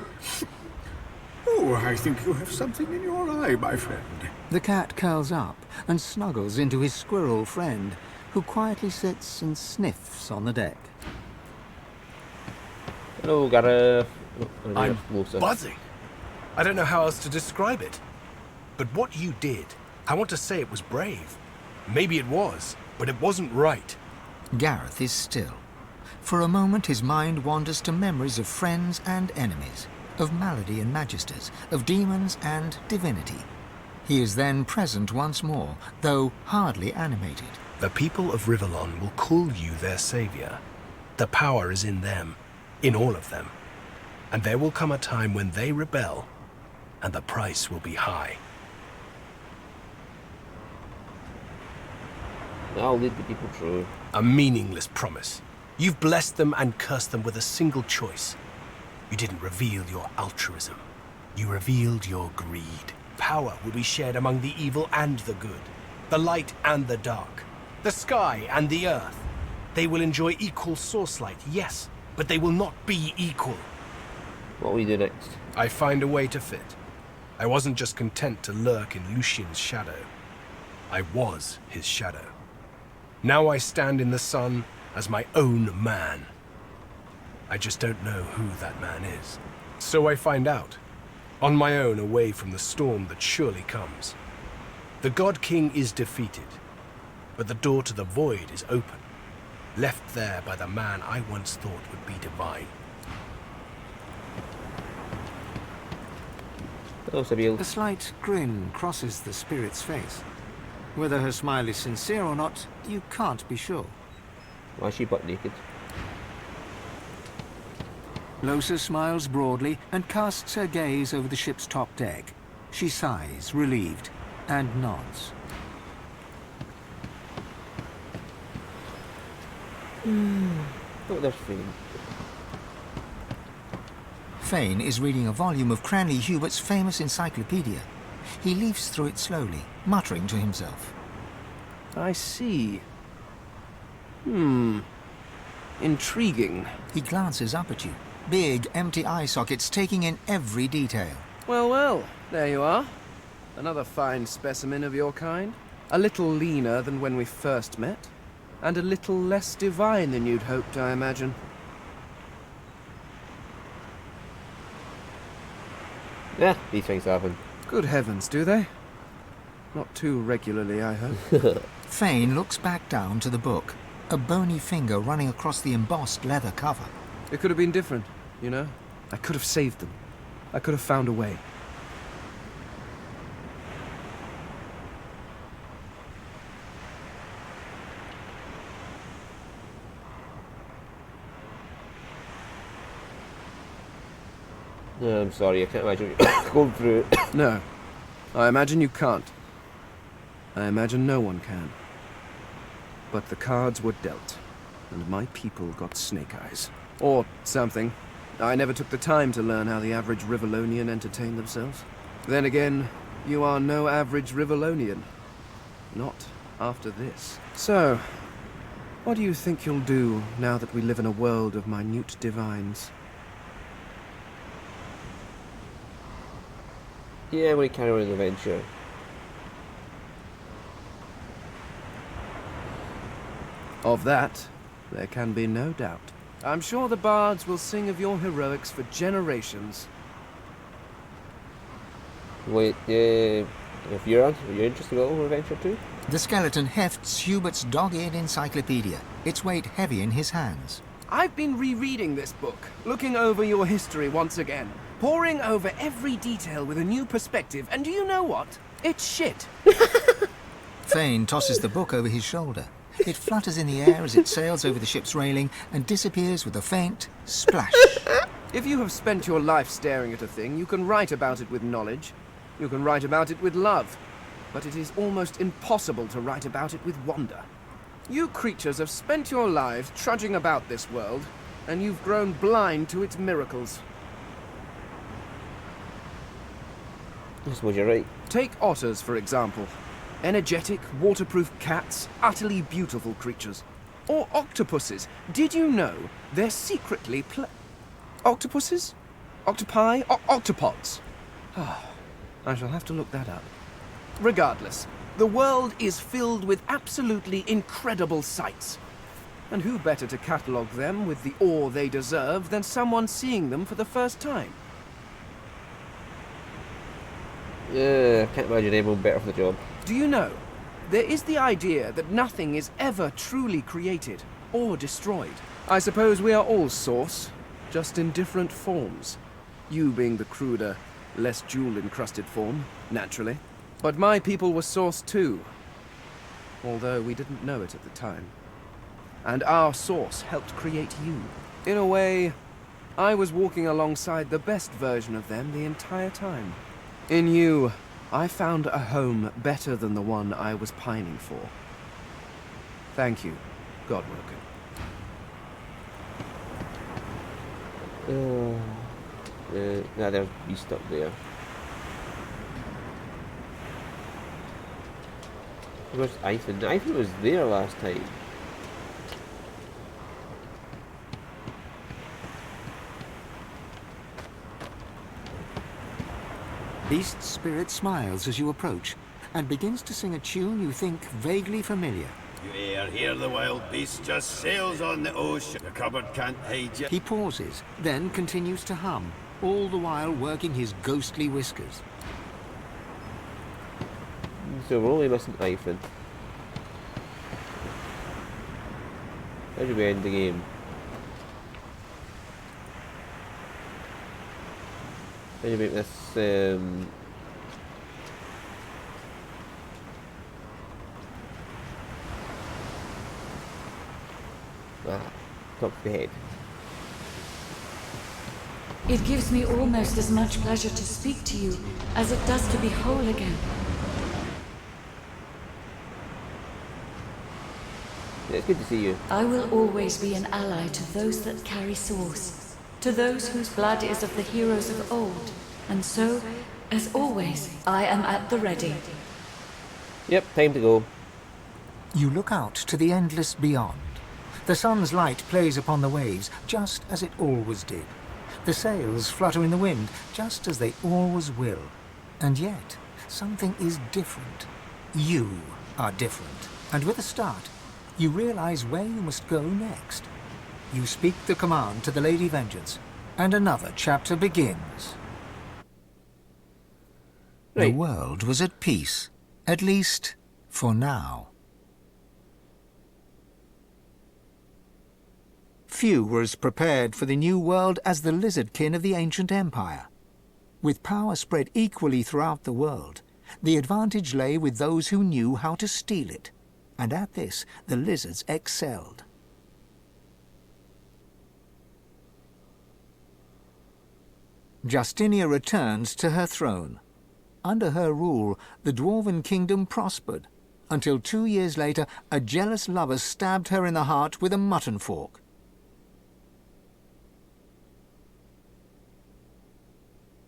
Oh, I think you have something in your eye, my friend. The cat curls up and snuggles into his squirrel friend, who quietly sits and sniffs on the deck. Hello, Gareth. I'm buzzing. I don't know how else to describe it. But what you did, I want to say it was brave. Maybe it was, but it wasn't right. Gareth is still. For a moment his mind wanders to memories of friends and enemies, of malady and magisters, of demons and divinity. He is then present once more, though hardly animated. The people of Rivellon will call you their savior. The power is in them, in all of them. And there will come a time when they rebel, and the price will be high. I'll lead the people through. A meaningless promise. You've blessed them and cursed them with a single choice. You didn't reveal your altruism. You revealed your greed. Power will be shared among the evil and the good, the light and the dark, the sky and the earth. They will enjoy equal source light, yes, but they will not be equal. What will we do next? I find a way to fit. I wasn't just content to lurk in Lucien's shadow. I was his shadow. Now I stand in the sun as my own man. I just don't know who that man is. So I find out, on my own, away from the storm that surely comes. The God King is defeated, but the door to the void is open, left there by the man I once thought would be divine. Hello, Sabil. A slight grin crosses the spirit's face. Whether her smile is sincere or not, you can't be sure. Why is she butt naked? Losa smiles broadly and casts her gaze over the ship's top deck. She sighs, relieved, and nods. Oh, there's Fane. Fane is reading a volume of Cranley Hubert's famous encyclopedia. He leafs through it slowly, muttering to himself. I see. Intriguing. He glances up at you. Big, empty eye sockets taking in every detail. Well, well, there you are. Another fine specimen of your kind. A little leaner than when we first met, and a little less divine than you'd hoped, I imagine. Yeah, these things happen. Good heavens, do they? Not too regularly, I hope. Fane looks back down to the book, a bony finger running across the embossed leather cover. It could have been different, you know? I could have saved them. I could have found a way. No, I'm sorry, I can't imagine what you're going through. No, I imagine you can't. I imagine no one can. But the cards were dealt, and my people got snake eyes. Or something. I never took the time to learn how the average Rivellonian entertained themselves. Then again, you are no average Rivellonian. Not after this. So, what do you think you'll do now that we live in a world of minute divines? Yeah, we carry on an adventure. Of that, there can be no doubt. I'm sure the bards will sing of your heroics for generations. Wait, if you're interested in an adventure too? The skeleton hefts Hubert's dog-eared encyclopedia, its weight heavy in his hands. I've been rereading this book, looking over your history once again, poring over every detail with a new perspective, and do you know what? It's shit. Fane tosses the book over his shoulder. It flutters in the air as it sails over the ship's railing and disappears with a faint splash. If you have spent your life staring at a thing, you can write about it with knowledge. You can write about it with love. But it is almost impossible to write about it with wonder. You creatures have spent your lives trudging about this world, and you've grown blind to its miracles. I suppose you're right. Take otters, for example. Energetic, waterproof cats, utterly beautiful creatures. Or octopuses. Did you know they're secretly octopuses? Octopi? Octopods? I shall have to look that up. Regardless, the world is filled with absolutely incredible sights. And who better to catalogue them with the awe they deserve than someone seeing them for the first time? I can't imagine anyone better for the job. Do you know, there is the idea that nothing is ever truly created or destroyed. I suppose we are all Source, just in different forms. You being the cruder, less jewel-encrusted form, naturally. But my people were Source too, although we didn't know it at the time. And our Source helped create you. In a way, I was walking alongside the best version of them the entire time. In you, I found a home better than the one I was pining for. Thank you, Godwoken. Nah, there's beast up there. Where's Ethan? Ethan was there last time. Beast's spirit smiles as you approach, and begins to sing a tune you think vaguely familiar. You hear the wild beast just sails on the ocean. The cupboard can't hide you. He pauses, then continues to hum, all the while working his ghostly whiskers. So we're only missing Ethan. How do we end the game? How do you make this, top of the head. It gives me almost as much pleasure to speak to you as it does to be whole again. Yeah, it's good to see you. I will always be an ally to those that carry Source, to those whose blood is of the heroes of old. And so, as always, I am at the ready. Yep, time to go. You look out to the endless beyond. The sun's light plays upon the waves, just as it always did. The sails flutter in the wind, just as they always will. And yet, something is different. You are different. And with a start, you realize where you must go next. You speak the command to the Lady Vengeance, and another chapter begins. Right. The world was at peace, at least for now. Few were as prepared for the new world as the lizardkin of the ancient empire. With power spread equally throughout the world, the advantage lay with those who knew how to steal it, and at this the lizards excelled. Justinia returned to her throne. Under her rule, the Dwarven kingdom prospered, until 2 years later a jealous lover stabbed her in the heart with a mutton fork.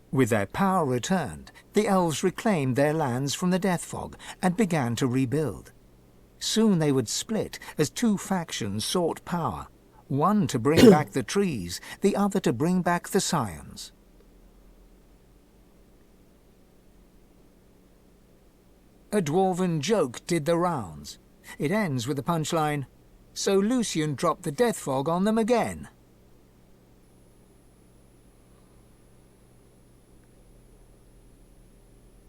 With their power returned, the elves reclaimed their lands from the Death Fog and began to rebuild. Soon they would split as two factions sought power, one to bring back the trees, the other to bring back the scions. A dwarven joke did the rounds. It ends with the punchline, "So Lucian dropped the Death Fog on them again."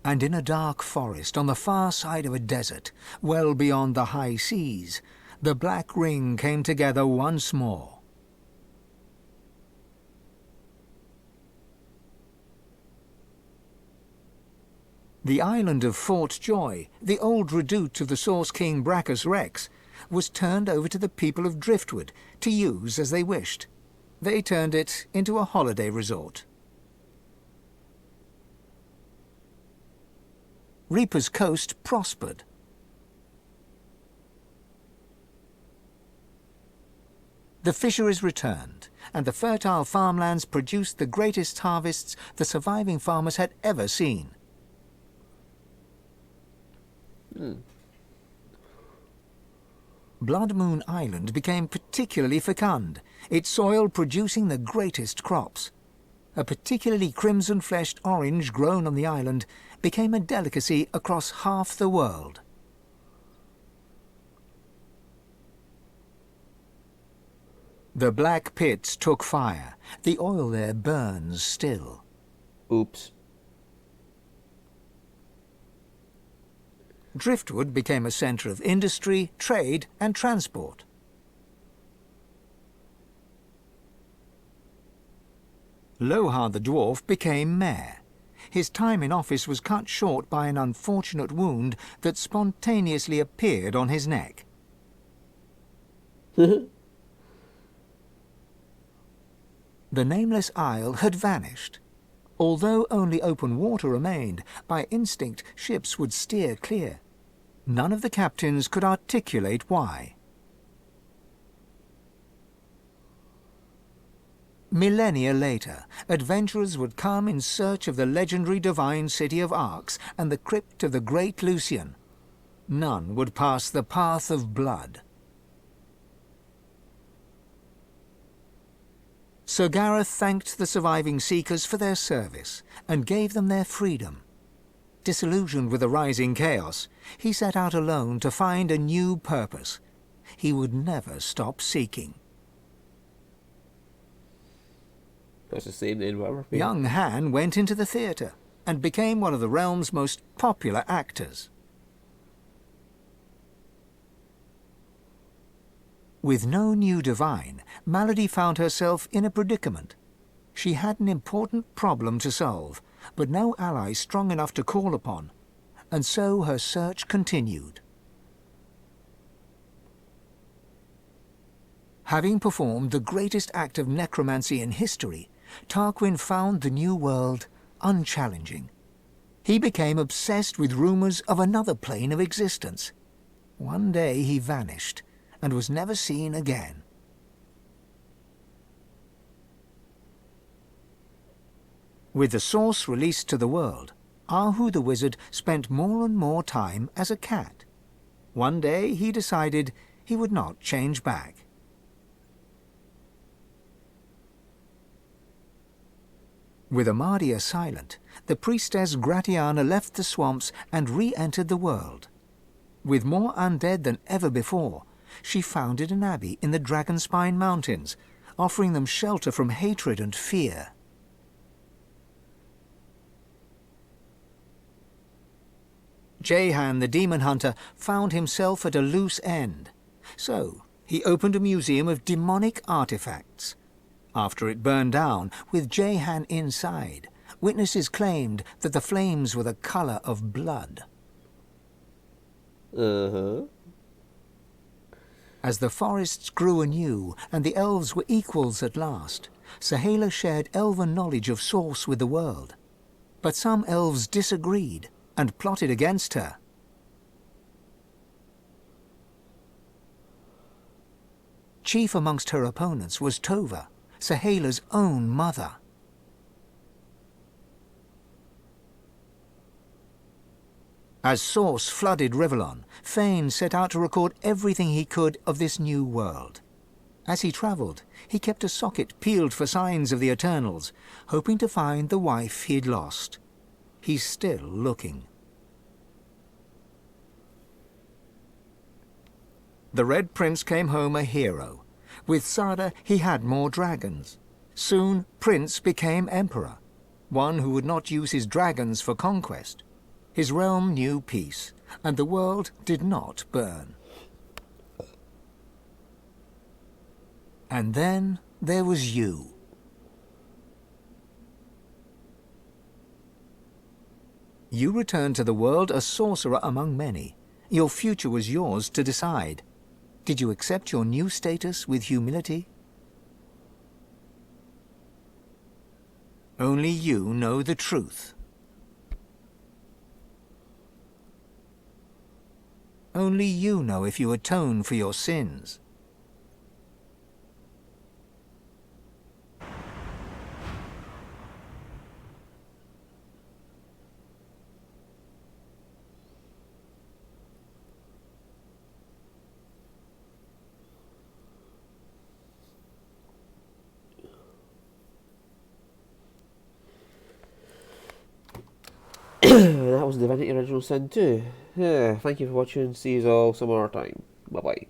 And in a dark forest on the far side of a desert, well beyond the high seas, the Black Ring came together once more. The island of Fort Joy, the old redoute of the Source King Brachus Rex, was turned over to the people of Driftwood to use as they wished. They turned it into a holiday resort. Reaper's Coast prospered. The fisheries returned, and the fertile farmlands produced the greatest harvests the surviving farmers had ever seen. Blood Moon Island became particularly fecund, its soil producing the greatest crops. A particularly crimson-fleshed orange grown on the island became a delicacy across half the world. The black pits took fire. The oil there burns still. Oops. Driftwood became a centre of industry, trade and transport. Lohar the dwarf became mayor. His time in office was cut short by an unfortunate wound that spontaneously appeared on his neck. The nameless isle had vanished. Although only open water remained, by instinct ships would steer clear. None of the captains could articulate why. Millennia later, adventurers would come in search of the legendary divine city of Arx and the crypt of the great Lucian. None would pass the path of blood. Sir Gareth thanked the surviving Seekers for their service and gave them their freedom. Disillusioned with the rising chaos, he set out alone to find a new purpose. He would never stop seeking. That's the same in biography. Young Han went into the theatre and became one of the realm's most popular actors. With no new divine, Malady found herself in a predicament. She had an important problem to solve, but no ally strong enough to call upon, and so her search continued. Having performed the greatest act of necromancy in history, Tarquin found the new world unchallenging. He became obsessed with rumors of another plane of existence. One day he vanished and was never seen again. With the source released to the world, Ahu the wizard spent more and more time as a cat. One day he decided he would not change back. With Amadia silent, the priestess Gratiana left the swamps and re-entered the world. With more undead than ever before, she founded an abbey in the Dragonspine Mountains, offering them shelter from hatred and fear. Jehan the demon hunter found himself at a loose end, so he opened a museum of demonic artifacts. After it burned down, with Jehan inside, witnesses claimed that the flames were the color of blood. As the forests grew anew and the elves were equals at last, Sahala shared elven knowledge of source with the world. But some elves disagreed and plotted against her. Chief amongst her opponents was Tova, Sahala's own mother. As Source flooded Rivellon, Fane set out to record everything he could of this new world. As he travelled, he kept a socket peeled for signs of the Eternals, hoping to find the wife he'd lost. He's still looking. The Red Prince came home a hero. With Sada, he had more dragons. Soon, Prince became Emperor, one who would not use his dragons for conquest. His realm knew peace, and the world did not burn. And then there was you. You returned to the world a sorcerer among many. Your future was yours to decide. Did you accept your new status with humility? Only you know the truth. Only you know if you atone for your sins. That was Divinity Original Sin 2. Yeah, thank you for watching. See you all some other time. Bye bye.